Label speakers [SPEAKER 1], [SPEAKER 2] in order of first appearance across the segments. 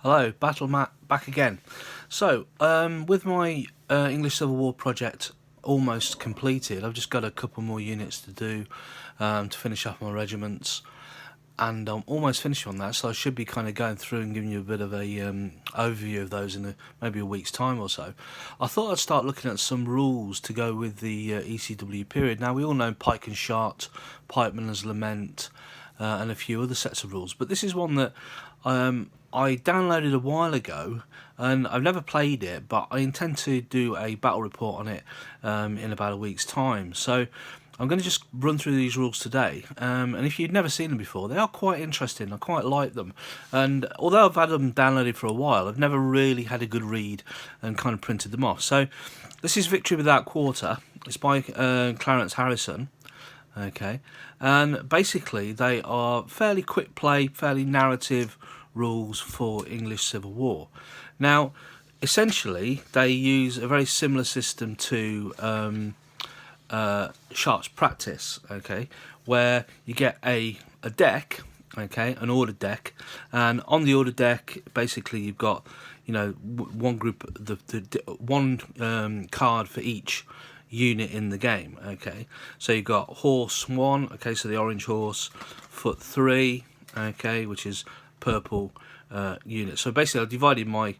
[SPEAKER 1] Hello, Battle Matt back again. So, with my English Civil War project almost completed, I've just got a couple more units to do to finish up my regiments, and I'm almost finished on that. So I should be kind of going through and giving you a bit of a overview of those in maybe a week's time or so. I thought I'd start looking at some rules to go with the ECW period. Now we all know Pike and Shot, Pikeman's Lament, and a few other sets of rules, but this is one that I downloaded a while ago, and I've never played it, but I intend to do a battle report on it in about a week's time. So I'm going to just run through these rules today, and if you've never seen them before, they are quite interesting. I quite like them, and although I've had them downloaded for a while, I've never really had a good read and kind of printed them off. So this is Victory Without Quarter. It's by Clarence Harrison. Okay, and basically they are fairly quick play, fairly narrative rules for English Civil War. Now, essentially, they use a very similar system to Sharp's Practice, okay, where you get a deck, okay, an order deck, and on the order deck, basically you've got, one group, one card for each unit in the game, okay. So you've got horse 1, okay, so the orange horse, foot 3, okay, which is purple unit. So basically I divided my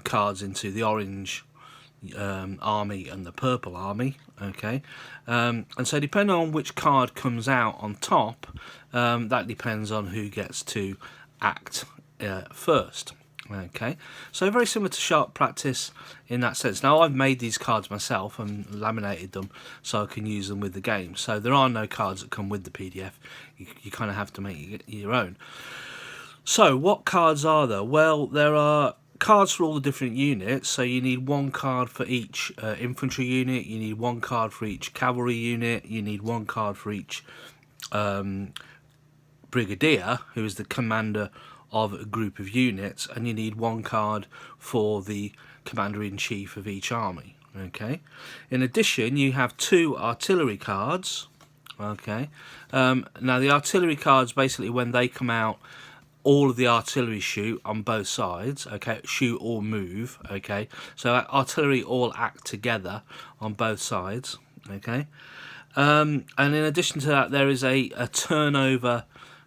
[SPEAKER 1] cards into the orange army and the purple army, okay, and so depending on which card comes out on top, that depends on who gets to act first. Okay, so very similar to Sharp Practice in that sense. Now I've made these cards myself and laminated them so I can use them with the game. So there are no cards that come with the PDF. You kind of have to make your own. So what cards are there? Well, there are cards for all the different units. So you need one card for each infantry unit. You need one card for each cavalry unit. You need one card for each brigadier, who is the commander of a group of units, and you need one card for the commander-in-chief of each army. Okay. In addition, you have 2 artillery cards. Okay. Now the artillery cards, basically when they come out, all of the artillery shoot on both sides, okay, shoot or move, okay, so artillery all act together on both sides, okay, and in addition to that there is a turnover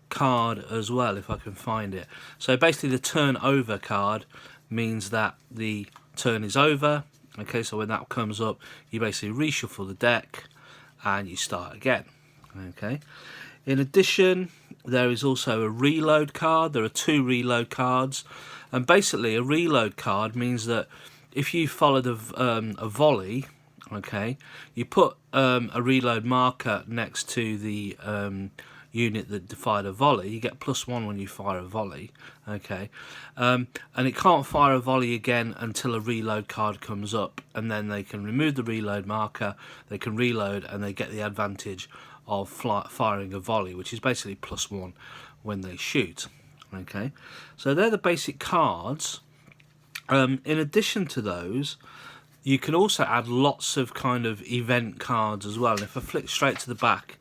[SPEAKER 1] card as well, if I can find it. So basically the turnover card means that the turn is over, okay, so when that comes up you basically reshuffle the deck and you start again, okay. In addition, there is also a reload card. There are 2 reload cards, and basically a reload card means that if you followed a volley, okay, you put a reload marker next to the unit that fired a volley. You get +1 when you fire a volley, okay, and it can't fire a volley again until a reload card comes up, and then they can remove the reload marker, they can reload, and they get the advantage of firing a volley, which is basically +1 when they shoot. Okay, so they're the basic cards. In addition to those, you can also add lots of kind of event cards as well. And if I flick straight to the back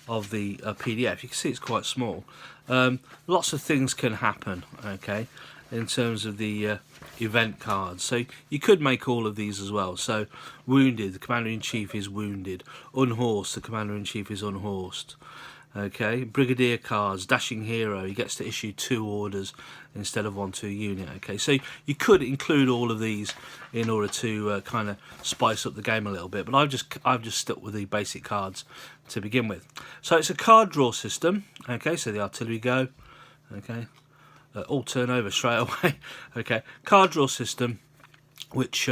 [SPEAKER 1] of the PDF, you can see it's quite small. Lots of things can happen, okay, in terms of the event cards. So you could make all of these as well. So wounded, the commander-in-chief is wounded. Unhorsed, the commander-in-chief is unhorsed. Okay, brigadier cards, dashing hero, he gets to issue 2 orders instead of 1 to a unit. Okay, so you could include all of these in order to kind of spice up the game a little bit, but I've just stuck with the basic cards to begin with. So it's a card draw system. Okay, so the artillery go. Okay, all turn over straight away. Okay, card draw system, which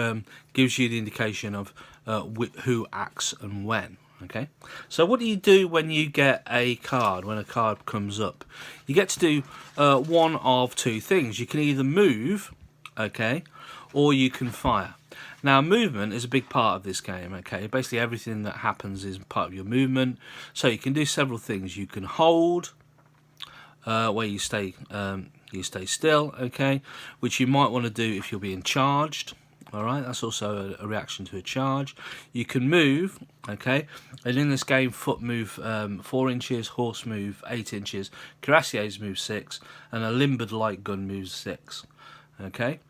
[SPEAKER 1] gives you the indication of who acts and when. Okay, so what do you do when you get a card, when a card comes up? You get to do one of 2 things. You can either move, okay, or you can fire. Now, movement is a big part of this game, okay? Basically, everything that happens is part of your movement. So you can do several things. You can hold, where you stay still, okay, which you might want to do if you're being charged, All right, that's also a reaction to a charge. You can move, okay, and in this game, foot move 4 inches, horse move 8 inches, cuirassiers move 6, and a limbered light gun moves 6. Okay,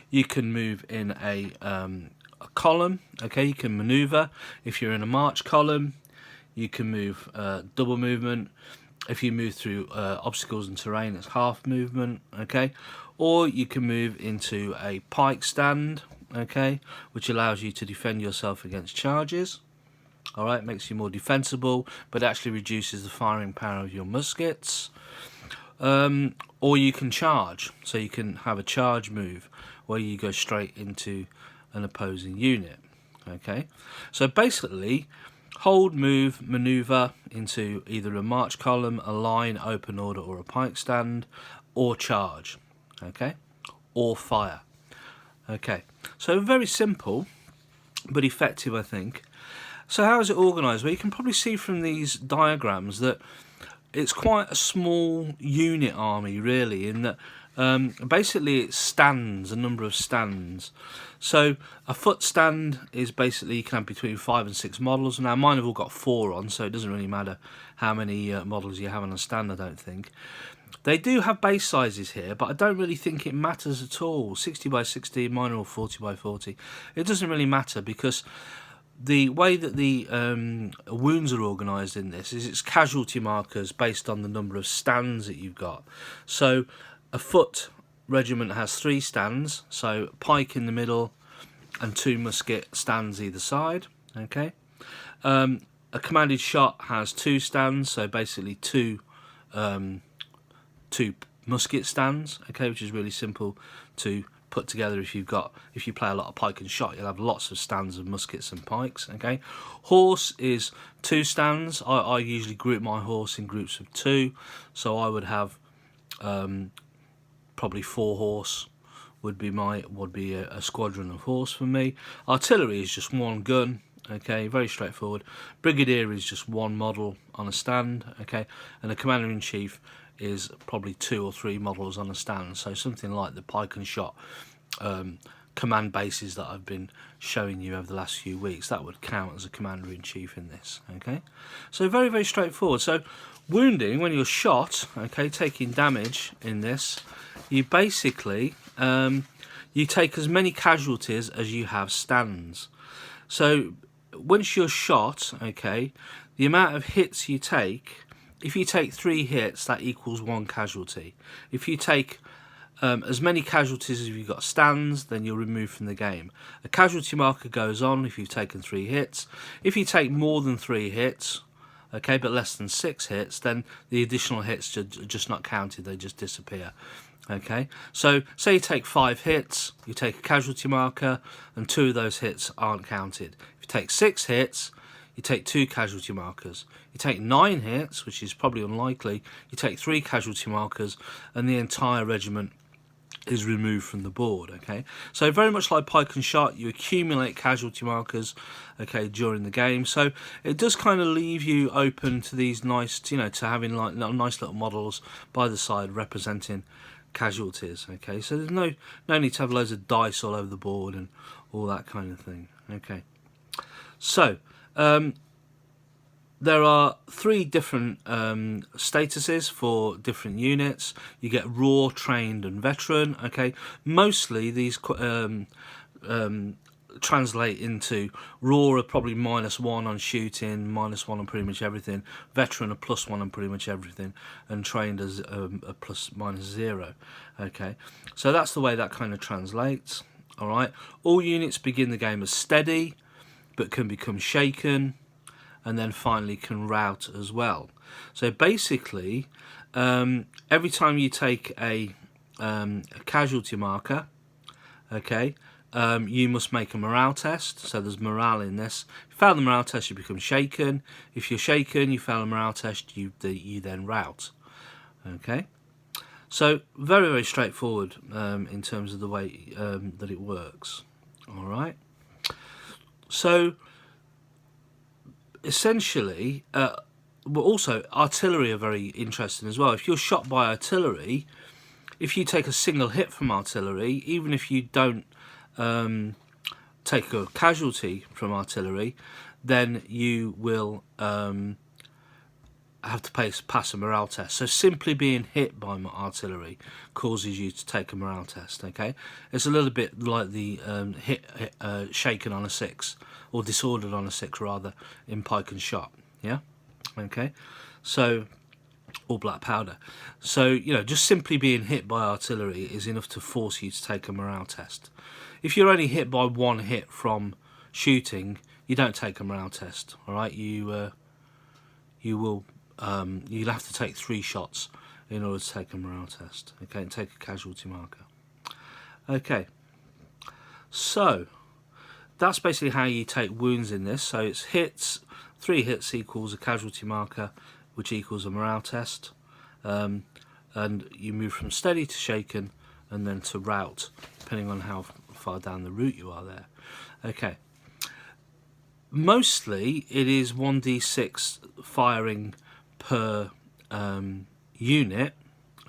[SPEAKER 1] you can move in a column. Okay, you can maneuver. If you're in a march column, you can move double movement. If you move through obstacles and terrain, it's half movement. Okay, or you can move into a pike stand. Okay, which allows you to defend yourself against charges. All right, makes you more defensible, but actually reduces the firing power of your muskets. Or you can charge, so you can have a charge move where you go straight into an opposing unit. Okay, so basically, hold, move, maneuver into either a march column, a line, open order, or a pike stand, or charge. Okay, or fire. Okay, so very simple but effective, I think. So how is it organised? Well, you can probably see from these diagrams that it's quite a small unit army, really, in that basically it stands, a number of stands. So a foot stand is basically, you can have between 5 and 6 models. Now mine have all got 4 on, so it doesn't really matter how many models you have on a stand, I don't think. They do have base sizes here, but I don't really think it matters at all. 60 by 60, mine are all 40 by 40. It doesn't really matter because the way that the wounds are organised in this is it's casualty markers based on the number of stands that you've got. So a foot regiment has 3 stands, so pike in the middle and 2 musket stands either side. Okay. A commanded shot has 2 stands, so basically 2 musket stands, okay, which is really simple to put together. If you play a lot of pike and shot, you'll have lots of stands of muskets and pikes. Okay, horse is 2 stands. I usually group my horse in groups of 2, so I would have probably 4 horse would be a squadron of horse for me. Artillery is just 1 gun. Okay, very straightforward. Brigadier is just 1 model on a stand. Okay, and a commander-in-chief is probably 2 or 3 models on a stand, so something like the pike and shot command bases that I've been showing you over the last few weeks, that would count as a commander-in-chief in this. Okay, so very, very straightforward. So wounding, when you're shot, okay, taking damage in this, you basically you take as many casualties as you have stands. So once you're shot, okay, the amount of hits you take, if you take 3 hits, that equals 1 casualty. If you take as many casualties as you've got stands, then you're removed from the game. A casualty marker goes on if you've taken 3 hits. If you take more than 3 hits, okay, but less than 6 hits, then the additional hits are just not counted, they just disappear. Okay, so say you take 5 hits, you take a casualty marker, and 2 of those hits aren't counted. If you take 6 hits, you take 2 casualty markers. You take 9 hits, which is probably unlikely, you take 3 casualty markers, and the entire regiment is removed from the board. Okay, so very much like pike and shot, you accumulate casualty markers, okay, during the game. So it does kind of leave you open to these nice, to having like nice little models by the side representing casualties. Okay, so there's no need to have loads of dice all over the board and all that kind of thing. Okay, so there are 3 different statuses for different units. You get raw, trained, and veteran. Okay, mostly these translate into raw are probably -1 on shooting, -1 on pretty much everything. Veteran are +1 on pretty much everything, and trained as a ±0. Okay, so that's the way that kind of translates. All right, all units begin the game as steady, but can become shaken, and then finally can rout as well. So basically, every time you take a casualty marker, okay, you must make a morale test. So there's morale in this. If you fail the morale test, you become shaken. If you're shaken, you fail the morale test, you then rout. Okay, so very, very straightforward in terms of the way that it works. All right, so essentially, also artillery are very interesting as well. If you're shot by artillery, if you take a single hit from artillery, even if you don't take a casualty from artillery, then you will have to pass a morale test. So simply being hit by artillery causes you to take a morale test. Okay, it's a little bit like the shaken on a 6, or disordered on a 6 rather, in pike and shot. Yeah, okay, so, or black powder. So, you know, just simply being hit by artillery is enough to force you to take a morale test. If you're only hit by one hit from shooting, you don't take a morale test. All right, you'll have to take 3 shots in order to take a morale test. Okay, and take a casualty marker. Okay, so that's basically how you take wounds in this. So it's hits, 3 hits equals a casualty marker, which equals a morale test, and you move from steady to shaken, and then to rout, depending on how far down the route you are there. Okay. Mostly it is 1d6 firing per unit,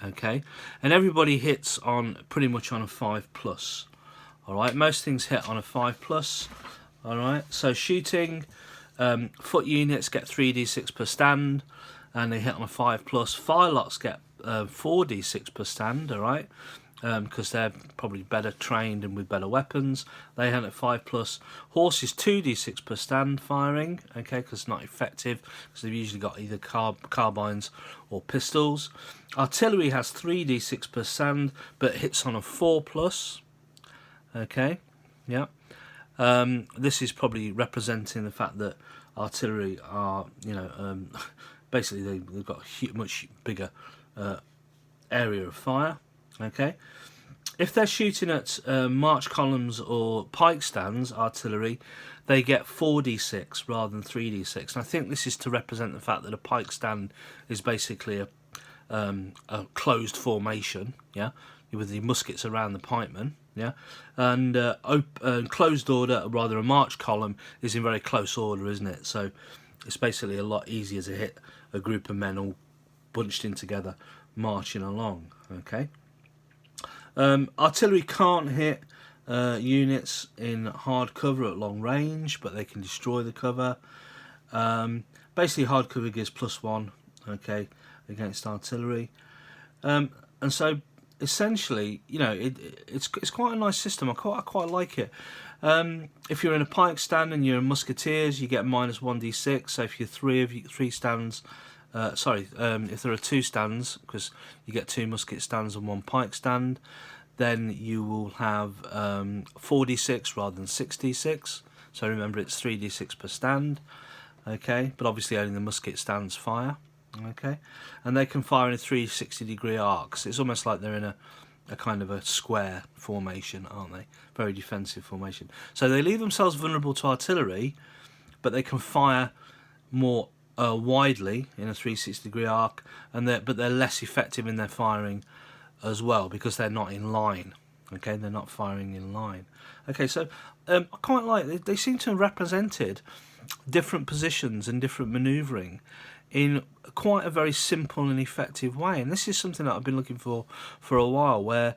[SPEAKER 1] okay, and everybody hits on pretty much on a 5+. All right, most things hit on a 5+. All right, so shooting, foot units get 3d6 per stand, and they hit on a 5+. Firelocks get 4d6 per stand. All right, because they're probably better trained and with better weapons. They hit at 5+. Horses 2d6 per stand firing, okay, because it's not effective, because they've usually got either carbines or pistols. Artillery has 3d6 per stand, but hits on a 4+. Okay, yeah. This is probably representing the fact that artillery are, you know, basically they've got a much bigger area of fire. Okay, if they're shooting at march columns or pike stands, artillery, they get 4d6 rather than 3d6. And I think this is to represent the fact that a pike stand is basically a closed formation, yeah, with the muskets around the pikemen, yeah, and closed order, rather a march column, is in very close order, isn't it? So it's basically a lot easier to hit a group of men all bunched in together, marching along. Okay. Artillery can't hit units in hard cover at long range, but they can destroy the cover. Basically, hard cover gives +1, okay, against artillery, and so essentially, you know, it's quite a nice system. I quite like it. If you're in a pike stand and you're in musketeers, you get -1d6. So if you're three stands. If there are 2 stands, because you get 2 musket stands and 1 pike stand, then you will have 4d6 rather than 6d6. So remember, it's 3d6 per stand. Okay, but obviously only the musket stands fire. Okay, and they can fire in a 360-degree arcs. It's almost like they're in a kind of a square formation, aren't they? Very defensive formation. So they leave themselves vulnerable to artillery, but they can fire more widely in a 360-degree arc, but they're less effective in their firing as well, because they're not in line. Okay, they're not firing in line. Okay, so I quite like, they seem to have represented different positions and different manoeuvring in quite a very simple and effective way, and this is something that I've been looking for a while, where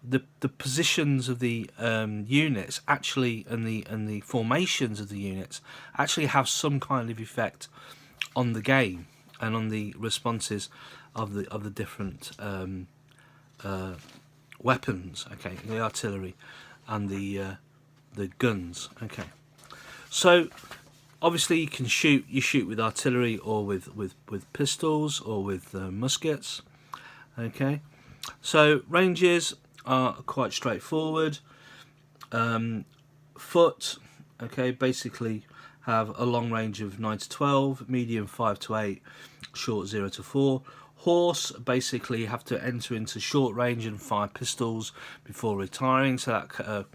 [SPEAKER 1] the positions of the units actually, and the formations of the units actually have some kind of effect on the game and on the responses of the different weapons. Okay, the artillery and the guns. Okay, so obviously you shoot with artillery or with pistols or with muskets. Okay, so ranges are quite straightforward. Foot, okay, basically have a long range of 9 to 12, medium 5 to 8, short 0 to 4. Horse basically have to enter into short range and fire pistols before retiring. So that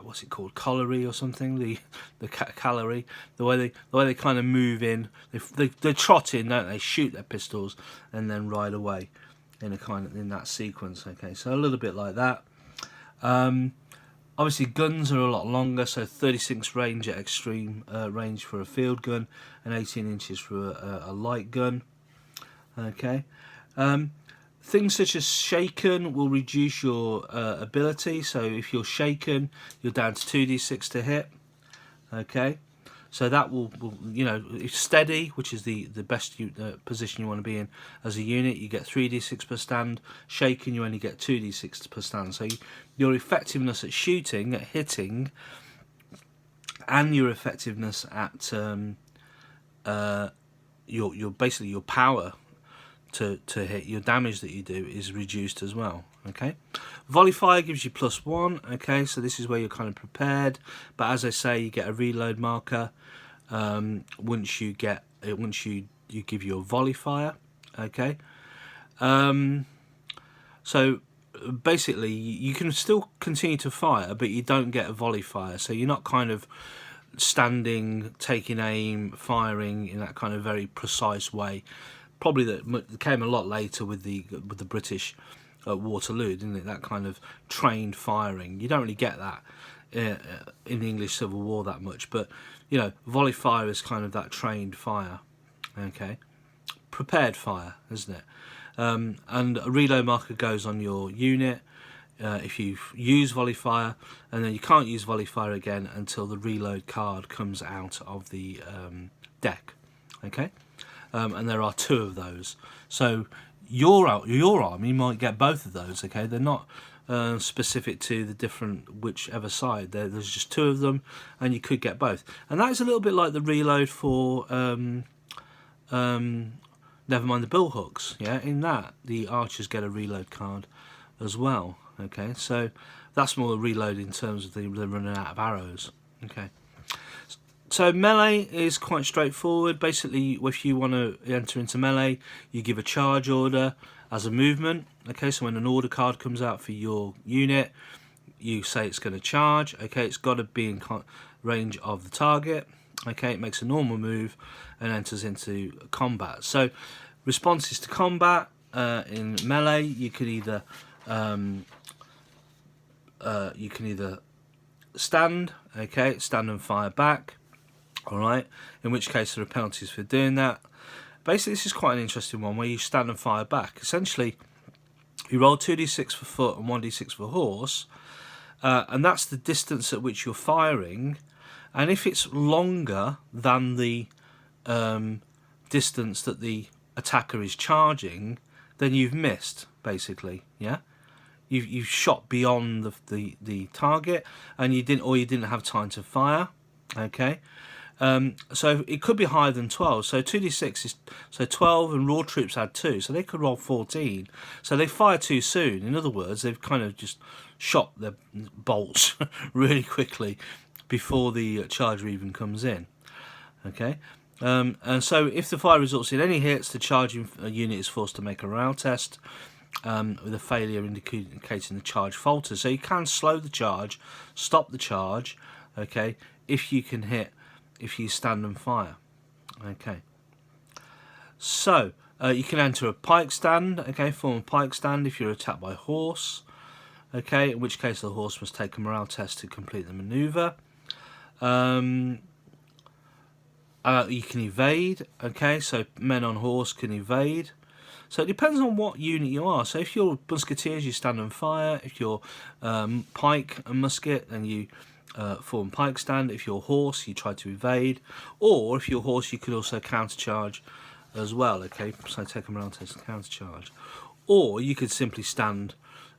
[SPEAKER 1] what's it called, colliery or something? The calorie. The way they kind of move in, they trot in, don't they? Shoot their pistols and then ride away in that sequence. Okay, so a little bit like that. Obviously, guns are a lot longer, so 36 range at extreme range for a field gun, and 18 inches for a light gun. Okay, Things such as shaken will reduce your ability. So if you're shaken, you're down to 2d6 to hit. Okay, so that will you know, if steady, which is the best position you want to be in as a unit, you get 3d6 per stand. Shaken, you only get 2d6 per stand. So your effectiveness at shooting, at hitting, and your effectiveness at your basically your power to hit, your damage that you do, is reduced as well. Okay, volley fire gives you +1. Okay, so this is where you're kind of prepared, but as I say, you get a reload marker once you give your volley fire. Okay, so basically you can still continue to fire, but you don't get a volley fire, so you're not kind of standing, taking aim, firing in that kind of very precise way. Probably that came a lot later with the British at Waterloo, didn't it? That kind of trained firing. You don't really get that in the English Civil War that much, but you know, volley fire is kind of that trained fire. Okay, prepared fire, isn't it? And a reload marker goes on your unit if you use volley fire, and then you can't use volley fire again until the reload card comes out of the deck. Okay. And there are 2 of those, so your army might get both of those. Okay, they're not specific to the different whichever side. There's just 2 of them, and you could get both. And that is a little bit like the reload for never mind the billhooks. Yeah, in that the archers get a reload card as well. Okay, so that's more a reload in terms of they're running out of arrows. Okay. So melee is quite straightforward. Basically, if you want to enter into melee, you give a charge order as a movement. Okay, so when an order card comes out for your unit, you say it's going to charge. Okay, it's got to be in range of the target. Okay, it makes a normal move and enters into combat. So responses to combat in melee, you can either stand. Okay, stand and fire back. Alright, in which case there are penalties for doing that. Basically, this is quite an interesting one where you stand and fire back. Essentially, you roll 2d6 for foot and 1d6 for horse, and that's the distance at which you're firing. And if it's longer than the distance that the attacker is charging, then you've missed, basically. Yeah, you've shot beyond the target, and you didn't have time to fire. Okay. So it could be higher than 12. So 2d6 is 12, and raw troops add 2, so they could roll 14. So they fire too soon. In other words, they've kind of just shot their bolts really quickly before the charger even comes in. Okay, and so if the fire results in any hits, the charging unit is forced to make a morale test, with a failure indicating the charge falters. So you can slow the charge, stop the charge. Okay, if you can hit. If you stand and fire. Okay, so you can enter a pike stand. Okay, form a pike stand if you're attacked by horse. Okay, in which case the horse must take a morale test to complete the maneuver. You can evade. Okay, so men on horse can evade. So it depends on what unit you are. So if you're musketeers, you stand and fire. If you're pike and musket, then you form pike stand. If you're horse, you try to evade, or if you're horse, you could also countercharge as well. Okay, so take a morale test and countercharge, or you could simply stand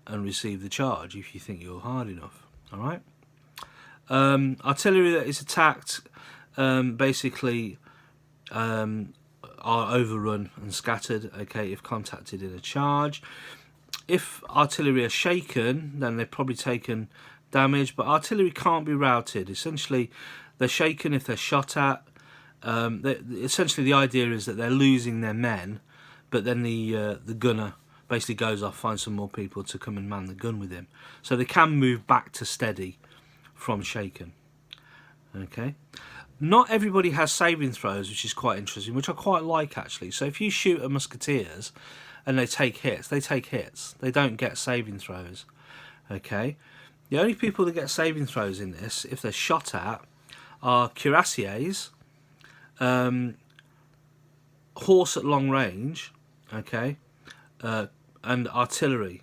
[SPEAKER 1] and receive the charge if you think you're hard enough. All right. Artillery that is attacked basically are overrun and scattered. Okay, if contacted in a charge. If artillery are shaken, then they've probably taken damage, but artillery can't be routed. Essentially, they're shaken if they're shot at. Essentially, the idea is that they're losing their men, but then the gunner basically goes off, finds some more people to come and man the gun with him. So they can move back to steady from shaken. Okay. Not everybody has saving throws, which is quite interesting, which I quite like actually. So if you shoot at musketeers and they take hits, they take hits. They don't get saving throws. Okay. The only people that get saving throws in this, if they're shot at, are cuirassiers, horse at long range, okay, and artillery.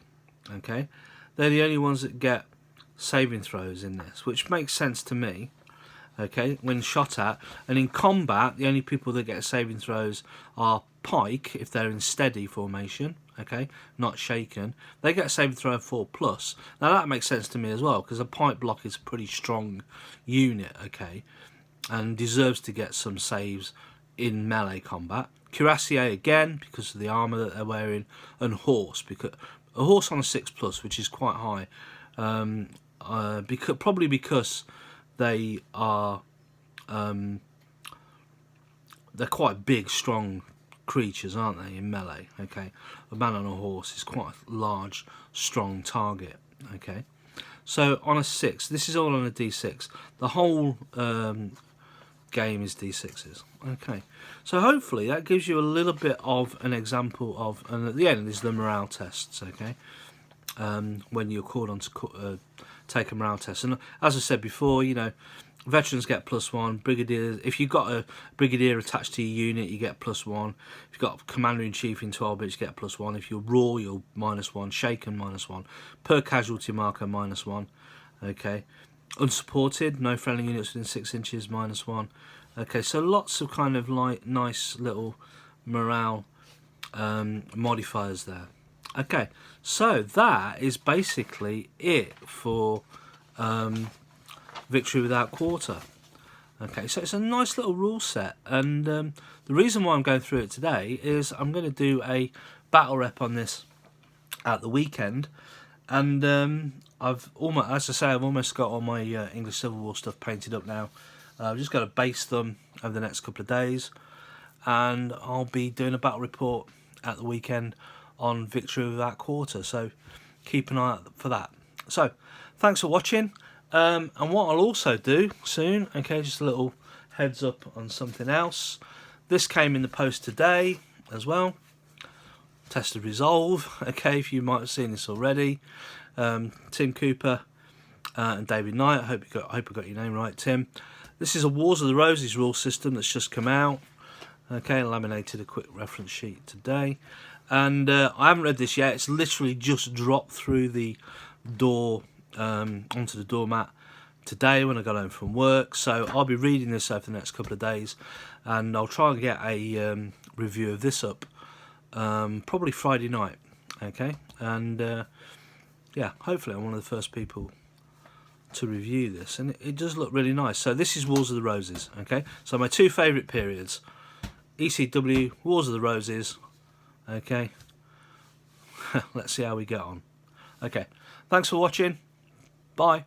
[SPEAKER 1] Okay, they're the only ones that get saving throws in this, which makes sense to me. Okay, when shot at, and in combat, the only people that get saving throws are pike if they're in steady formation. Okay, not shaken. They get a saving throw of 4+. Now that makes sense to me as well, because a pike block is a pretty strong unit. Okay, and deserves to get some saves in melee combat. Cuirassier again because of the armour that they're wearing, and horse, because a horse on a 6+, which is quite high, probably because they are they're quite big, strong creatures, aren't they, in melee? Okay, a man on a horse is quite a large, strong target. Okay, so on a 6, this is all on a D6. The whole game is D6s. Okay, so hopefully that gives you a little bit of an example of, and at the end is the morale tests. Okay, when you're called on to take a morale test, and as I said before, you know, veterans get +1. Brigadiers, if you've got a brigadier attached to your unit, you get +1. If you've got commander-in-chief in 12 bits, you get +1. If you're raw, you're -1. Shaken, -1. Per casualty marker, -1. Okay, unsupported, no friendly units within 6 inches, -1. Okay, so lots of kind of like nice little morale modifiers there. Okay, so that is basically it for Victory Without Quarter. Okay, so it's a nice little rule set, and the reason why I'm going through it today is I'm going to do a battle rep on this at the weekend, and I've almost, as I say, I've almost got all my English Civil War stuff painted up now. I've just got to base them over the next couple of days, and I'll be doing a battle report at the weekend on Victory Without Quarter, so keep an eye out for that. So thanks for watching, and what I'll also do soon, okay, just a little heads up on something else. This came in the post today as well. Tested Resolve, okay, if you might have seen this already. Tim Cooper and David Knight, I hope I got your name right, Tim. This is a Wars of the Roses rule system that's just come out. Okay, laminated a quick reference sheet today, and I haven't read this yet. It's literally just dropped through the door onto the doormat today when I got home from work, so I'll be reading this over the next couple of days, and I'll try and get a review of this up probably Friday night. Okay, and yeah, hopefully I'm one of the first people to review this, and it does look really nice. So this is Wars of the Roses. Okay, so my two favourite periods, ECW, Wars of the Roses. Okay, let's see how we get on. Okay, thanks for watching. Bye.